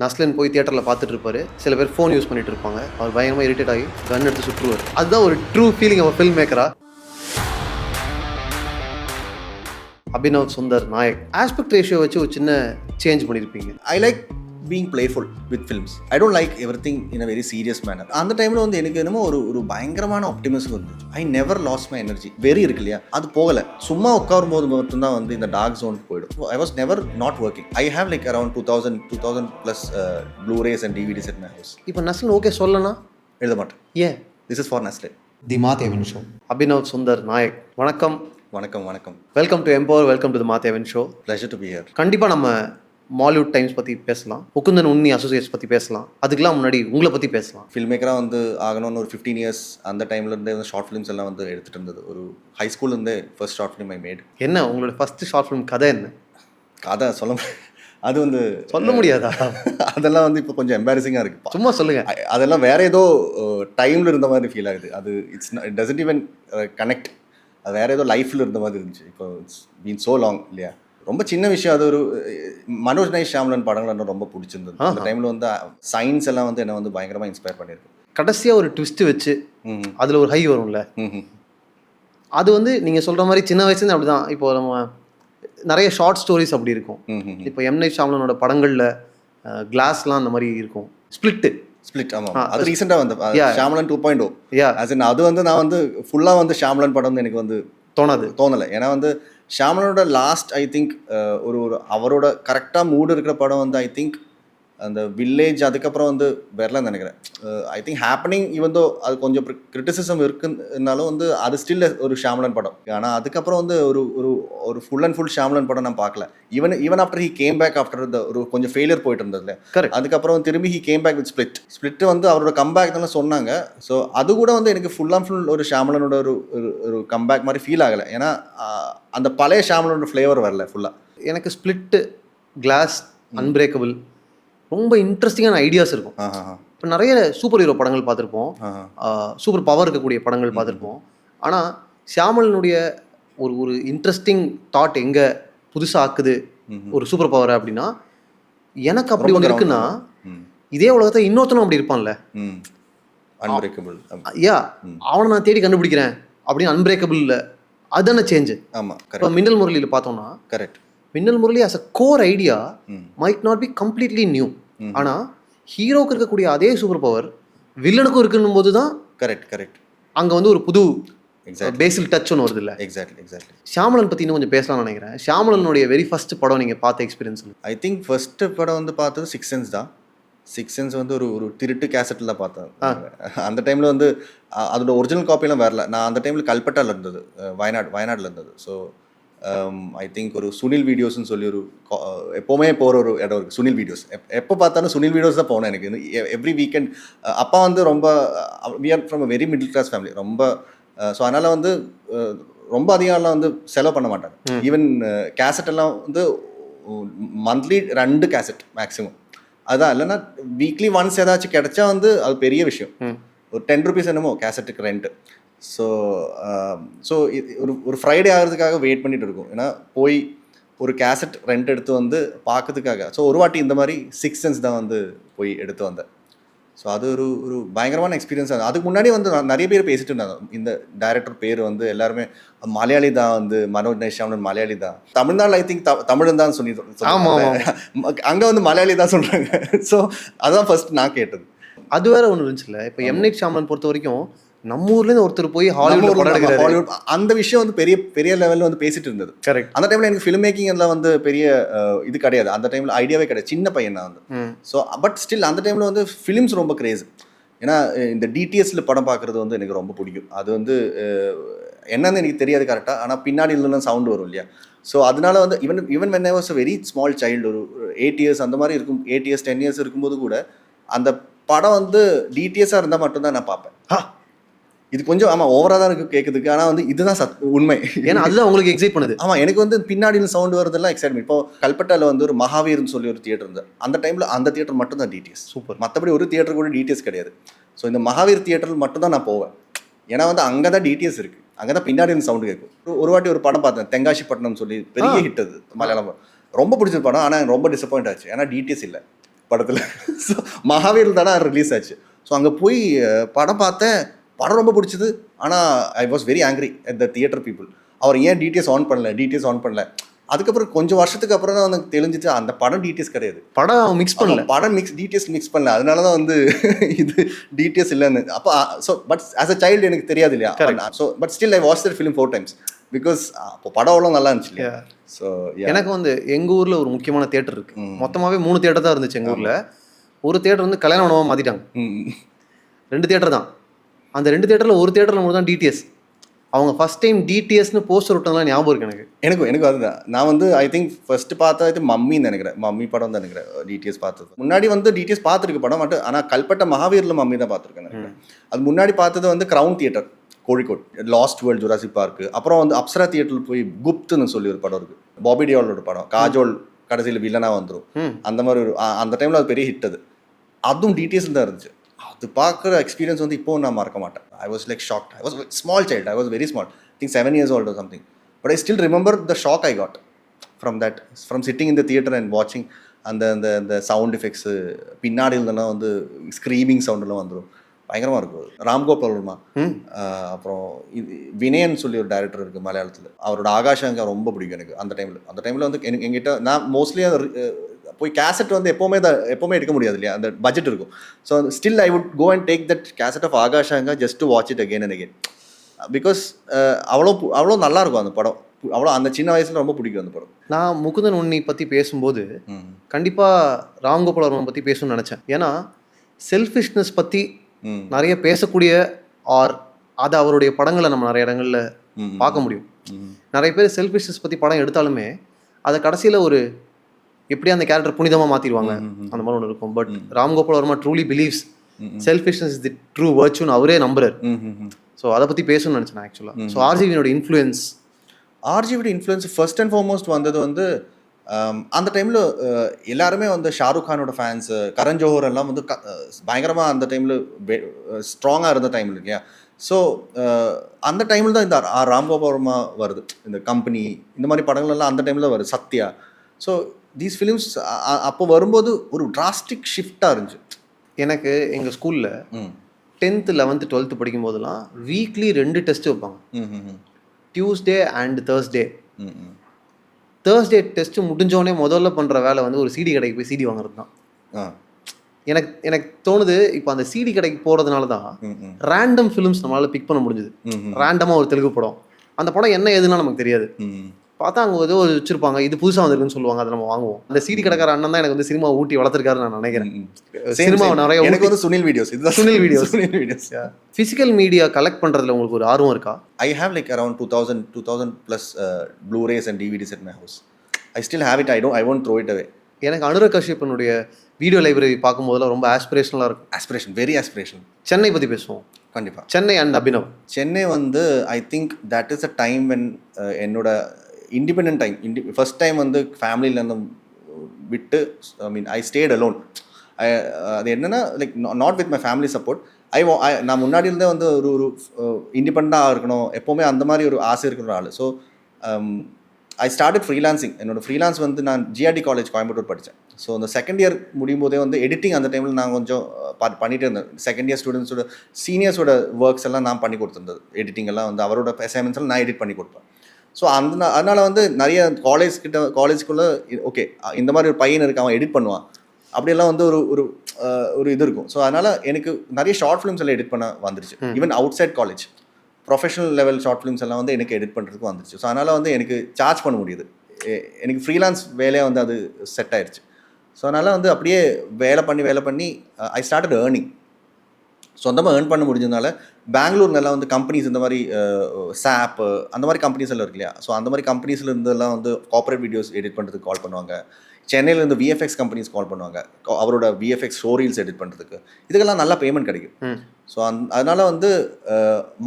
நஸ்லின் போய் தியேட்டரில் பார்த்துட்டு இருப்பாரு. சில பேர் ஃபோன் யூஸ் பண்ணிட்டு இருப்பாங்க. அவர் பயங்கரமாக இரிட்டேட் ஆகி கன் எடுத்து சுற்றுவார். அதுதான் ஒரு ட்ரூ ஃபீலிங் ஆஃப் ஃபில்ம் மேக்கரா. அபினவ் சுந்தர் நாயக் ஆஸ்பெக்ட் ரேஷியோ வச்சு ஒரு சின்ன சேஞ்ச் பண்ணியிருப்பீங்க. I like being playful with films. I don't like everything in a very serious manner. அந்த டைமில் வந்து எனக்கு என்னமோ ஒரு பயங்கரமான ஆப்டிமிசம் இருந்துச்சு. I never last my energy. வெறி இருக்கு இல்லையா, அது போகலை. சும்மா உட்காரும் போது மட்டும்தான் வந்து இந்த டார்க் ஜோன் போயிடும். ஐ was never not working. I have like around 2000 plus Blu-rays and DVDs at my house. இப்போ நஸ்லின் ஓகே சொல்லனா எழுத மாட்டேன். ஏன்? This is for Nestle. The Madhavan show. Abhinav Sundar Nayak வணக்கம். வணக்கம். Welcome to Empower, welcome to the Madhavan show. Pleasure to be here. கண்டிப்பாக நம்ம Mollywood times பற்றி பேசலாம், முகுந்தன் உன்னி அசோசியேட்ஸ் பற்றி பேசலாம். அதுக்கெல்லாம் முன்னாடி உங்களை பற்றி பேசலாம். ஃபில்ம் மேக்கராக வந்து ஆகணும்னு ஒரு 15 years அந்த டைம்லேருந்தே வந்து ஷார்ட் ஃபிலிம்ஸ் எல்லாம் வந்து எடுத்துகிட்டு இருந்தது. ஒரு ஹை ஸ்கூல்லேருந்தே first short film I made. என்ன உங்களோட ஃபஸ்ட்டு ஷார்ட் ஃபிலிம் கதை என்ன? கதை அது வந்து சொல்ல முடியாதா? அதெல்லாம் வந்து இப்போ கொஞ்சம் எம்பாரசிங்காக இருக்குது. சும்மா சொல்லுங்க. அதெல்லாம் வேற ஏதோ டைமில் இருந்த மாதிரி ஃபீல் ஆகுது. அது இட் டசன்ட் ஈவன் கனெக்ட். அது வேற ஏதோ லைஃப்பில் இருந்த மாதிரி இருந்துச்சு. இப்போ இட்ஸ் பீன் சோ லாங் இல்லையா. ரொம்ப சின்ன விஷயம். அது ஒரு மனோஜ் நை ஷாம்லன் படங்கள் எனக்கு ரொம்ப பிடிச்சிருந்தது. அந்த டைமில் வந்து சயின்ஸ் எல்லாம் வந்து என்னை வந்து பயங்கரமாக இன்ஸ்பயர் பண்ணியிருக்கு. கடைசியாக ஒரு ட்விஸ்ட் வச்சு அதில் ஒரு ஹை வரும்ல, அது வந்து நீங்கள் சொல்கிற மாதிரி சின்ன வயசுலேருந்து அப்படி தான். இப்போ நம்ம நிறைய ஷார்ட் ஸ்டோரிஸ் அப்படி இருக்கும். இப்போ எம் நைட் ஷாம்லனோட படங்களில் கிளாஸ்லாம் அந்த மாதிரி இருக்கும். ஸ்பிளிட் ஆமாம், அது ரீசெண்டாக வந்து ஷாம்லன் 2.0. அது வந்து நான் வந்து ஃபுல்லாக வந்து ஷாம்லன் படம்னு எனக்கு வந்து தோணலை. ஏன்னா வந்து ஷாம்லனோட லாஸ்ட் ஐ திங்க் ஒரு அவரோட கரெக்டாக மூடு இருக்கிற படம் வந்து ஐ திங்க் அந்த வில்லேஜ். அதுக்கப்புறம் வந்து வரலன்னு நினைக்கிறேன். I think happening even though அது கொஞ்சம் கிரிட்டிசிசம் இருக்குன்னாலும் வந்து அது ஸ்டில் ஒரு ஷாம்லன் படம். ஆனால் அதுக்கப்புறம் வந்து ஒரு ஃபுல் அண்ட் ஃபுல் ஷாம்லன் படம் நான் பார்க்கல. Even after he came back after ஒரு கொஞ்சம் ஃபெயிலியர் போயிட்டு இருந்ததுல, அதுக்கப்புறம் திரும்பி he came back with Split வந்து அவரோட கம்பேக் தான் சொன்னாங்க. ஸோ அது கூட வந்து எனக்கு ஃபுல் அண்ட் ஃபுல் ஒரு ஷாம்லனோட ஒரு கம்பேக் மாதிரி ஃபீல் ஆகலை. ஏன்னா அந்த பழைய ஷாம்லனோட ஃப்ளேவர் வரல ஃபுல்லாக. எனக்கு ஸ்பிளிட், கிளாஸ், அன்பிரேக்கபிள் ரொம்ப இன்ட்ரெஸ்டிங்கான ஐடியாஸ் இருக்கும். இப்போ நிறைய சூப்பர் ஹீரோ படங்கள் பார்த்துருப்போம், சூப்பர் பவர் இருக்கக்கூடிய படங்கள் பார்த்துருப்போம். ஆனால் ஷியாமலனுடைய ஒரு இன்ட்ரெஸ்டிங் தாட் எங்கே புதுசாக ஆக்குது ஒரு சூப்பர் பவர் அப்படின்னா, எனக்கு அப்படி ஒன்று இருக்குன்னா இதே உலகத்தை இன்னொருத்தனும் அப்படி இருப்பான்ல, அன்பிரேக்கபிள். அவனை நான் தேடி கண்டுபிடிக்கிறேன் அப்படின்னு அன்பிரேக்கபிள் இல்லை, அதுதானே சேஞ்சு. ஆமாம். இப்போ மின்னல் முரளியில் பார்த்தோம்னா, correct, Minnal Murali as a core idea might not be completely new. ஆனால் ஹீரோக்கு இருக்கக்கூடிய அதே சூப்பர் பவர் வில்லனுக்கும் இருக்குன்னும் போது தான் கரெக்ட் அங்கே வந்து ஒரு புது பேசிக் டச் ஒன்று வருது இல்லை. எக்ஸாக்ட்லி. ஷியாமலன் பற்றி இன்னும் கொஞ்சம் பேசலாம்னு நினைக்கிறேன். ஷியாமலனுடைய வெரி ஃபர்ஸ்ட் படம் நீங்கள் பார்த்த எக்ஸ்பீரியன்ஸ்? ஐ திங்க் ஃபர்ஸ்ட் படம் வந்து பார்த்தது சிக்ஸ் சென்ஸ் தான். சிக்ஸ் சென்ஸ் வந்து ஒரு திருட்டு கேசட்டில் தான் பார்த்தேன். அந்த டைமில் வந்து அதோட ஒரிஜினல் காப்பியெல்லாம் வரல. நான் அந்த டைமில் கல்பட்டாவில் இருந்தது, வயநாட்டில் இருந்தது. ஸோ ஐ திங்க் ஒரு சுனில் வீடியோஸ்ன்னு சொல்லி ஒரு எப்போவுமே போகிற ஒரு இடம் இருக்குது, சுனில் வீடியோஸ். எப்போ பார்த்தாலும் சுனில் வீடியோஸ் தான் போனேன். எனக்கு எவ்ரி வீக்கெண்ட். அப்பா வந்து ரொம்ப we are from a very middle class family ரொம்ப. ஸோ அதனால் வந்து ரொம்ப அதிகம்லாம் வந்து செலவு பண்ண மாட்டாங்க. ஈவன் கேசட் எல்லாம் வந்து மந்த்லி 2 கேசட் மேக்ஸிமம். அதுதான், இல்லைன்னா வீக்லி ஒன்ஸ் ஏதாச்சும் கிடைச்சா வந்து அது பெரிய விஷயம். ஒரு 10 rupees என்னமோ கேசட்டுக்கு ரெண்ட்டு. ஸோ ஒரு ஃப்ரைடே ஆகிறதுக்காக வெயிட் பண்ணிட்டு இருக்கும். ஏன்னா போய் ஒரு கேசட் ரெண்ட் எடுத்து வந்து பார்க்கறதுக்காக. ஸோ ஒரு வாட்டி இந்த மாதிரி சிக்ஸ் சென்ஸ் தான் வந்து போய் எடுத்து வந்தேன். ஸோ அது ஒரு பயங்கரமான எக்ஸ்பீரியன்ஸ். அதுக்கு முன்னாடி வந்து நிறைய பேர் பேசிட்டு இருந்தாங்க. இந்த டைரக்டர் பேர் வந்து எல்லாருமே மலையாளி தான், வந்து மனோஜ் நை ஷாம்லன் மலையாளி தான். தமிழ்நாடு ஐ திங்க் தமிழன் தான் சொல்லி அங்கே வந்து மலையாளி தான் சொல்கிறாங்க. ஸோ அதுதான் ஃபர்ஸ்ட் நான் கேட்டது. அது வேற ஒன்று இருந்துச்சுல்ல. இப்போ எம் நைட் ஷியாமலன் பொறுத்த வரைக்கும் நம்ம ஊர்லேருந்து ஒருத்தர் போய் ஹாலிவுட் அந்த விஷயம் வந்து பெரிய லெவலில் வந்து பேசிட்டு இருந்தது. கரெக்ட். அந்த டைமில் எனக்கு ஃபிலிம் மேக்கிங் எல்லாம் வந்து பெரிய இது கிடையாது. அந்த டைமில் ஐடியாவே கிடையாது, சின்ன பையன் தான் வந்து. ஸோ பட் ஸ்டில் அந்த டைமில் வந்து ஃபிலிம்ஸ் ரொம்ப கிரேஸ். ஏன்னா இந்த டிடிஎஸ்ல படம் பார்க்குறது வந்து எனக்கு ரொம்ப பிடிக்கும். அது வந்து என்னன்னு எனக்கு தெரியாது கரெக்டாக, ஆனால் பின்னாடி இல்லைன்னா சவுண்டு வரும் இல்லையா. ஸோ அதனால வந்து even when I was a very small child, ஒரு 8 years அந்த மாதிரி இருக்கும், 8 years 10 years இருக்கும்போது கூட அந்த படம் வந்து டிடிஎஸ்ஸாக இருந்தால் மட்டும்தான் நான் பார்ப்பேன். இது கொஞ்சம் ஆமாம் ஓவராக தான் இருக்குது கேட்குறதுக்கு, ஆனால் வந்து இதுதான் உண்மை. ஏன்னா அதுதான் உங்களுக்கு எக்ஸைட் பண்ணுது. ஆமாம், எனக்கு வந்து பின்னாடியில் சவுண்டு வரதெல்லாம் எக்ஸைட்மெண்ட். இப்போ கல்பட்டாவில் வந்து ஒரு மகாவீர்னு சொல்லி ஒரு தியேட்டர் இருந்தது. அந்த டைமில் அந்த தியேட்டர் மட்டும் தான் டிடிஎஸ். சூப்பர். மற்றபடி ஒரு தியேட்டர் கூட டிடிஎஸ் கிடையாது. ஸோ இந்த மகாவீர் தியேட்டரில் மட்டும் தான் நான் போவேன். ஏன்னா வந்து அங்கே தான் டிடிஎஸ் இருக்குது, அங்கே தான் பின்னாடி இருந்து சவுண்டு கேட்கும். ஒரு வாட்டி ஒரு படம் பார்த்தேன், தெங்காசிப்பட்டினம் சொல்லி, பெரிய ஹிட் அது, மலையாளம். ரொம்ப பிடிச்சது படம். ஆனால் ரொம்ப டிசப்பாயிண்ட் ஆச்சு, ஏன்னா டிடிஎஸ் இல்லை. படத்தில். ஸோ மகாவீர் தானே ரிலீஸ் ஆச்சு. ஸோ அங்கே போய் படம் பார்த்தேன். படம் ரொம்ப பிடிச்சது. ஆனால் I was very angry at the theatre people. அவர் ஏன் டிடிஎஸ் ஆன் பண்ணல. அதுக்கப்புறம் கொஞ்சம் வருஷத்துக்கு அப்புறம் தான் வந்து தெரிஞ்சிச்சு அந்த படம் டிடிஎஸ் கிடையாது. படம் மிக்ஸ் பண்ணல. டிடிஎஸ் மிக்ஸ் பண்ணல. அதனால தான் வந்து இது டிடிஎஸ் இல்லைன்னு. அப்போ so but as a child எனக்கு தெரியாது இல்லையா. So but still I watch that film 4 times because அப்போ படம் அவ்வளோ நல்லா இருந்துச்சு இல்லையா. ஸோ எனக்கு வந்து எங்கள் ஊரில் ஒரு முக்கியமான தியேட்டர் இருக்கு. மொத்தமாகவே 3 தியேட்டர் தான் இருந்துச்சு எங்கள் ஊரில். ஒரு தியேட்டர் வந்து கல்யாண மண்டபமாக மாற்றிட்டாங்க. 2 தியேட்டர் தான். அந்த 2 தியேட்டரில் ஒரு தியேட்டரில் மட்டும் தான் டிடிஎஸ். அவங்க ஃபர்ஸ்ட் டைம் டிடிஎஸ்னு போஸ்டர் விட்டதெல்லாம் ஞாபகம் இருக்கு எனக்கு அதுதான். நான் வந்து ஐ திங்க் ஃபர்ஸ்ட் பார்த்தது மம்மின்னு நினைக்கிறேன். மம்மி படம் தான் நினைக்கிறேன் டிடிஎஸ் பார்த்தது. முன்னாடி வந்து டிடிஎஸ் பார்த்துருக்கு படம் மட்டும். ஆனால் கல்பட்டா மகாவீரில் மம்மி தான் பார்த்துருக்கேன். அது முன்னாடி பார்த்தது வந்து Crown theatre Kozhikode, Lost World Jurassic Park. அப்புறம் வந்து அப்சரா தியேட்டரில் போய் குப்துன்னு சொல்லி ஒரு படம் இருக்குது. பாபி டியோலோட படம். காஜோல் கடைசியில் வில்லனாக வந்துடும். அந்த மாதிரி ஒரு அந்த டைமில் அது பெரிய ஹிட். அதுவும் டிடிஎஸ் தான் இருந்துச்சு. அது பார்க்குற எக்ஸ்பீரியன்ஸ் வந்து இப்போ நான் மறக்க மாட்டேன். I was like shocked. I was small child. I was very small. I think 7 years old or something. But I still remember the shock I got from sitting in the theater and watching அந்த sound effects பின்னாடி இருந்தெல்லாம் வந்து screaming சவுண்டெல்லாம் வந்துடும். பயங்கரமாக இருக்கும். ராம்கோபால் வர்மா, அப்புறம் இது வினயன் சொல்லி ஒரு டைரக்டர் இருக்குது மலையாளத்தில். அவரோட ஆகாஷாங்க ரொம்ப பிடிக்கும் எனக்கு. அந்த டைமில் வந்து எங்கிட்ட நான் மோஸ்ட்லி போய் கேசட் வந்து எப்போவுமே எடுக்க முடியாது இல்லையா. அந்த பட்ஜெட் இருக்கும். So still I would go and take that cassette off ஆகாஷாங்க just to watch it again and again. Because அவ்வளோ நல்லா இருக்கும் அந்த படம். அவ்வளோ அந்த சின்ன வயசில் ரொம்ப பிடிக்கும் அந்த படம். நான் முகுந்தன் உன்னி பற்றி பேசும்போது கண்டிப்பாக ராம்கோபால் வர்மா பற்றி பேசணும்னு நினச்சேன். ஏன்னா செல்ஃபிஷ்னஸ் பற்றி நிறைய பேசக்கூடிய அது அவருடைய படங்களை நம்ம நிறைய இடங்களில் பார்க்க முடியும். நிறைய பேர் செல்ஃபிஷ்னஸ் பற்றி படம் எடுத்தாலுமே அதை கடைசியில் ஒரு எப்படி அந்த கேரக்டர் புனிதமாக மாற்றிடுவாங்க அந்த மாதிரி ஒன்று இருக்கும். But Ramgopal Varma truly believes selfishness is the true வர்ச்சுன்னு அவரே நம்புறார். ஸோ அதை பற்றி பேசணும்னு நினச்சேன் ஆக்சுவலாக. ஸோ ஆர்ஜிவியோட இன்ஃப்ளூயன்ஸ் ஃபர்ஸ்ட் அண்ட் ஃபார்மோஸ்ட் வந்தது வந்து அந்த டைமில் எல்லாருமே வந்து ஷாருக் கானோட ஃபேன்ஸு, கரண் ஜோஹர் எல்லாம் வந்து பயங்கரமாக அந்த டைமில் ஸ்ட்ராங்காக இருந்த டைமில் இல்லையா. ஸோ அந்த டைமில் தான் இந்த ராம்கோபால் வர்மா வருது. இந்த கம்பெனி இந்த மாதிரி படங்கள்லாம் அந்த டைமில் வருது. சத்யா. ஸோ தீஸ் ஃபிலிம்ஸ் அப்போ வரும்போது ஒரு டிராஸ்டிக் ஷிஃப்டாக இருந்துச்சு. எனக்கு எங்கள் ஸ்கூலில் 10th 11th 12th படிக்கும் போதெல்லாம் வீக்லி 2 டெஸ்ட் வைப்பாங்க. டியூஸ்டே அண்ட் தேர்ஸ்டே டெஸ்ட் முடிஞ்சோடனே முதல்ல பண்ணுற வேலை வந்து ஒரு சிடி கடைக்கு போய் சிடி வாங்குறது தான். எனக்கு தோணுது இப்போ அந்த சிடி கடைக்கு போகிறதுனால தான் ரேண்டம் ஃபிலிம்ஸ் நம்மளால் பிக் பண்ண முடிஞ்சுது. ரேண்டமாக ஒரு தெலுங்கு படம், அந்த படம் என்ன ஏதுன்னா நமக்கு தெரியாது. பார்த்தா அங்கே ஏதோ வச்சிருப்பாங்க, இது புதுசாக வந்திருக்குன்னு சொல்லுவாங்க, அதை நம்ம வாங்குவோம். அந்த சிடி கடைக்கார அண்ணன் தான் எனக்கு வந்து சினிமா ஊட்டி வளர்த்துருக்காரு நான் நினைக்கிறேன். சினிமா நிறைய எனக்கு வந்து Sunil videos physical media collect பண்ணுறதுல உங்களுக்கு ஒரு ஆர்வம் இருக்கா? I have like around 2000 plus Blu-rays and DVDs at my house. I still have it. I won't throw it away. எனக்கு அனுராக் கஷ்யப்பனுடைய வீடியோ லைப்ரரி பார்க்கும்போதெல்லாம் ரொம்ப ஆஸ்பிரேஷனலாக இருக்கும். Very aspiration. சென்னை பற்றி பேசுவோம் கண்டிப்பாக. சென்னை அண்ட் அபினவ். சென்னை வந்து I think that is a time when என்னோட independent time. First time வந்து ஃபேமிலியிலேருந்து விட்டு ஐ ஸ்டேட் அலோன். அது என்னென்னா like not with my family support. நான் முன்னாடி இருந்தே வந்து ஒரு இண்டிபெண்ட்டாக இருக்கணும், எப்போவுமே அந்த மாதிரி ஒரு ஆசை இருக்கிற ஆள். So I started freelancing. என்னோடய ஃப்ரீலான்ஸ் வந்து நான் ஜிஆர்டி காலேஜ் கோயம்புத்தூர் படித்தேன். ஸோ அந்த செகண்ட் இயர் முடியும் போதே வந்து எடிட்டிங் அந்த டைமில் நான் கொஞ்சம் பண்ணிகிட்டே இருந்தேன். செகண்ட் இயர் ஸ்டூடெண்ட்ஸோட சீனியர்ஸோட ஒர்க்ஸ் எல்லாம் நான் பண்ணி கொடுத்துருந்தது. எடிட்டிங் எல்லாம் வந்து அவரோட அசைன்மெண்ட்ஸ் எல்லாம் நான் எடிட் பண்ணி கொடுப்பேன். ஸோ அதனால் வந்து நிறைய காலேஜ்குள்ளே ஓகே இந்த மாதிரி ஒரு பையன் இருக்கு, அவன் எடிட் பண்ணுவான், அப்படியெல்லாம் வந்து ஒரு இது இருக்கும். ஸோ அதனால் எனக்கு நிறைய ஷார்ட் ஃபிலிம்ஸ் எல்லாம் எடிட் பண்ண வந்துருச்சு. Even outside college professional level short films எல்லாம் வந்து எனக்கு எடிட் பண்ணுறதுக்கு வந்துருச்சு. ஸோ அதனால் வந்து எனக்கு சார்ஜ் பண்ண முடியுது. எனக்கு ஃப்ரீலான்ஸ் வேலையாக வந்து அது செட் ஆயிடுச்சு. ஸோ அதனால் வந்து அப்படியே வேலை பண்ணி ஐ ஸ்டார்டட் ஏர்னிங். சொந்தமாக ஏர்ன் பண்ண முடிஞ்சதுனால பெங்களூர்னெல்லாம் வந்து கம்பெனிஸ் இந்த மாதிரி சாப் அந்த மாதிரி கம்பெனிஸ் எல்லாம் இருக்கு இல்லையா. ஸோ அந்த மாதிரி கம்பெனிஸில் இருந்தெல்லாம் வந்து கார்பரேட் வீடியோஸ் எடிட் பண்ணுறதுக்கு கால் பண்ணுவாங்க. சென்னையிலேருந்து விஎஃப்எக்ஸ் கம்பெனிஸ் கால் பண்ணுவாங்க, அவரோட விஎஃப்எக்ஸ் ஸ்டோரீல்ஸ் எடிட் பண்ணுறதுக்கு. இதுக்கெல்லாம் நல்லா பேமெண்ட் கிடைக்கும். ஸோ அதனால் வந்து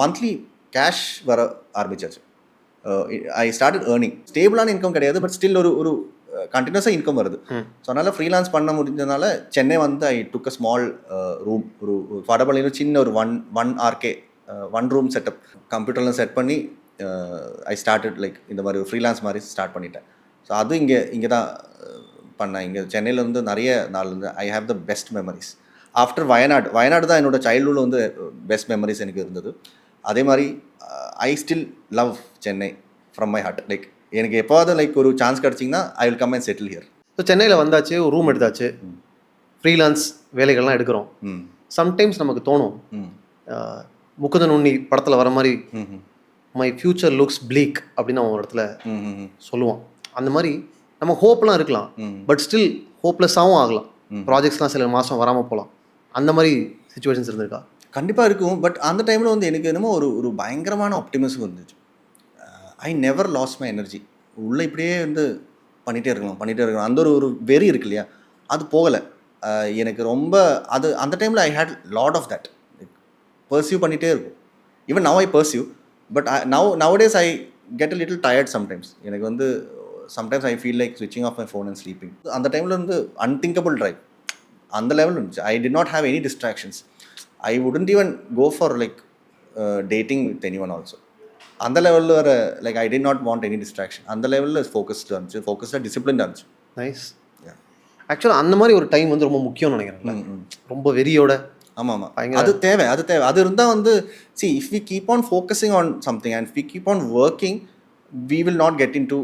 மந்த்லி கேஷ் வர ஆரம்பிச்சாச்சு. I started earning. ஸ்டேபிளான இன்கம் கிடையாது, பட் ஸ்டில் ஒரு கண்டினியூஸாக இன்கம் வருது. ஸோ அதனால் ஃப்ரீலான்ஸ் பண்ண முடிஞ்சதுனால சென்னை வந்து ஐ டுக் அ ஸ்மால் ரூம். ஒரு வடபள்ளியில் சின்ன ஒரு ஒன் RK 1 ரூம் செட்டப் கம்ப்யூட்டர்லாம் செட் பண்ணி ஐ ஸ்டார்டட் லைக் இந்த மாதிரி ஒரு ஃப்ரீலான்ஸ் மாதிரி ஸ்டார்ட் பண்ணிட்டேன். ஸோ அது இங்கே தான் பண்ணேன். இங்கே சென்னையில் வந்து நிறைய நாள் வந்து I have the best memories. After Wayanad தான் என்னோட சைல்ட்ஹுட்டில் வந்து பெஸ்ட் மெமரிஸ் எனக்கு இருந்தது. அதே மாதிரி I still love Chennai from my heart. Like எனக்கு எப்போவாவது லைக் ஒரு சான்ஸ் கிடச்சிங்கன்னா I will come and settle here. So சென்னையில் வந்தாச்சு, ஒரு ரூம் எடுத்தாச்சு, ஃப்ரீலான்ஸ் வேலைகள்லாம் எடுக்கிறோம். சம்டைம்ஸ் நமக்கு தோணும், முகுந்தன் உன்னி படத்தில் வர மாதிரி மை ஃபியூச்சர் லுக்ஸ் ப்ளீக் அப்படின்னு அவன் ஒரு இடத்துல சொல்லுவான். அந்த மாதிரி நம்ம ஹோப்லாம் இருக்கலாம், பட் ஸ்டில் ஹோப்லெஸ்ஸாகவும் ஆகலாம். ப்ராஜெக்ட்ஸ்லாம் சில மாதம் வராமல் போகலாம். அந்த மாதிரி சுச்சுவேஷன்ஸ் இருந்திருக்கா? கண்டிப்பாக இருக்கும். பட் அந்த டைமில் வந்து எனக்கு என்னமோ ஒரு பயங்கரமான ஆப்டிமிசம் இருந்துச்சு. I never lose my energy. உள்ளே இப்படியே வந்து பண்ணிகிட்டே இருக்கணும். அந்த ஒரு வெறி இருக்கு இல்லையா, அது போகலை எனக்கு ரொம்ப. அது அந்த டைமில் I had lot of that. Pursue பண்ணிகிட்டே இருக்கும். Even now I pursue, but nowadays I get a little tired sometimes. எனக்கு வந்து சம்டைம்ஸ் ஐ ஃபீல் லைக் ஸ்விட்சிங் off my phone and sleeping. அந்த டைமில் வந்து அன்திங்கபிள் ட்ரைவ் அந்த லெவல் இருந்துச்சு. I did not have any distractions. I wouldn't even go for like dating with any one also. அந்த லெவலில் வர like I did not want any distraction. அந்த லெவலில் ஃபோக்கஸ்டாக டிசிப்ளின்டாக இருந்துச்சு. நைஸ். ஆக்சுவலாக அந்த மாதிரி ஒரு டைம் வந்து ரொம்ப முக்கியம்னு நினைக்கிறேன். ரொம்ப வெறியோட. ஆமாம். அது தேவை. அது இருந்தால் வந்து if we keep on focusing on something and we keep on working, we will not get into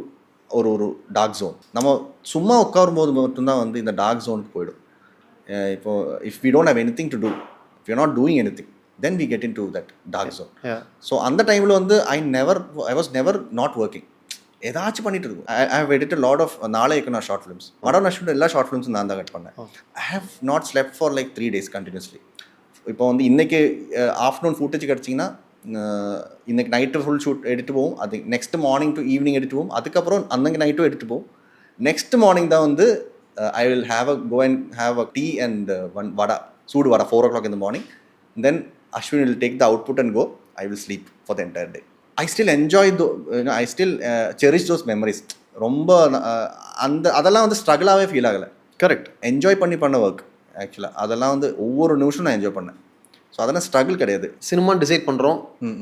ஒரு டார்க் ஜோன். நம்ம சும்மா உட்காரும் போது மட்டும்தான் வந்து இந்த டார்க் ஜோனுக்கு போயிடும். இப்போது if we don't have anything to do, if you not doing anything, then we get into that dark zone. So அந்த டைமில் வந்து I was never not working. ஏதாச்சும் பண்ணிட்டு இருக்கும். I have edited lot of நாளே நான் short films. மடம் நஷ்டம் எல்லா ஷார்ட் ஃபிலிம்ஸும் நான் தான் கட் பண்ணேன். I have not slept for like 3 days continuously. இப்போ வந்து இன்றைக்கி ஆஃப்டர்நூன் ஃபுட்டேஜ் கிடச்சிங்கன்னா இன்றைக்கி நைட்டு ஃபுல் ஷூட் எடுத்து போவோம். அது நெக்ஸ்ட் மார்னிங் டு ஈவினிங் எடுத்து போவோம். அதுக்கப்புறம் அன்னைக்கு நைட்டும் எடுத்து போவோம். நெக்ஸ்ட் மார்னிங் தான் வந்து I will go and have a tea and one vada, சூடு vada 4 o'clock in the morning. Then Ashwin will take the output and go. I will sleep for the entire day. I still enjoy I still cherish those memories. ரொம்ப அதெல்லாம் வந்து ஸ்ட்ரகிளாகவே feel ஆகலை. Correct. Enjoy பண்ண work ஆக்சுவலாக. அதெல்லாம் வந்து ஒவ்வொரு நிமிஷம் நான் என்ஜாய் பண்ணேன். ஸோ அதெல்லாம் ஸ்ட்ரகிள் கிடையாது. சினிமா டிசைட் பண்ணுறோம்,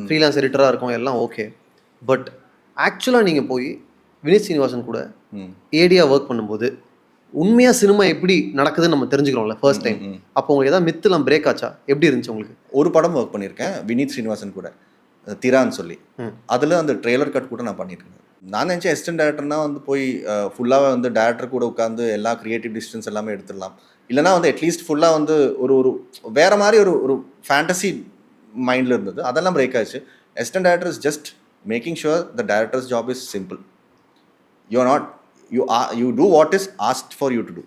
ஃப்ரீலான்ஸ் எடிட்டராக இருக்கும், எல்லாம் ஓகே. பட் ஆக்சுவலாக நீங்கள் போய் வினித் சீனிவாசன் கூட ஏடியா ஒர்க் பண்ணும்போது உண்மையாக சினிமா எப்படி நடக்குதுன்னு நம்ம தெரிஞ்சுக்கிறோம்ல ஃபர்ஸ்ட் டைம். அப்போ உங்களுக்கு ஏதாவது மித்துலாம் பிரேக் ஆச்சா? எப்படி இருந்துச்சு உங்களுக்கு? ஒரு படம் ஒர்க் பண்ணியிருக்கேன் வினித் சீனிவாசன் கூட, திரான்னு சொல்லி. அதில் அந்த ட்ரெய்லர் கட் கூட நான் பண்ணியிருக்கேன். நான் நினச்சேன் அசிஸ்டன்ட் டேரக்டர்னா வந்து போய் ஃபுல்லாக வந்து டேரக்டர் கூட உட்காந்து எல்லா க்ரியேட்டிவ் டிசிஷன்ஸ் எல்லாமே எடுத்துடலாம். இல்லைனா வந்து அட்லீஸ்ட் ஃபுல்லாக வந்து ஒரு வேறு மாதிரி ஒரு ஃபேண்டசி மைண்டில் இருந்தது. அதெல்லாம் பிரேக் ஆச்சு. Assistant director is just making sure the director's job is simple. You do what is asked for you to do.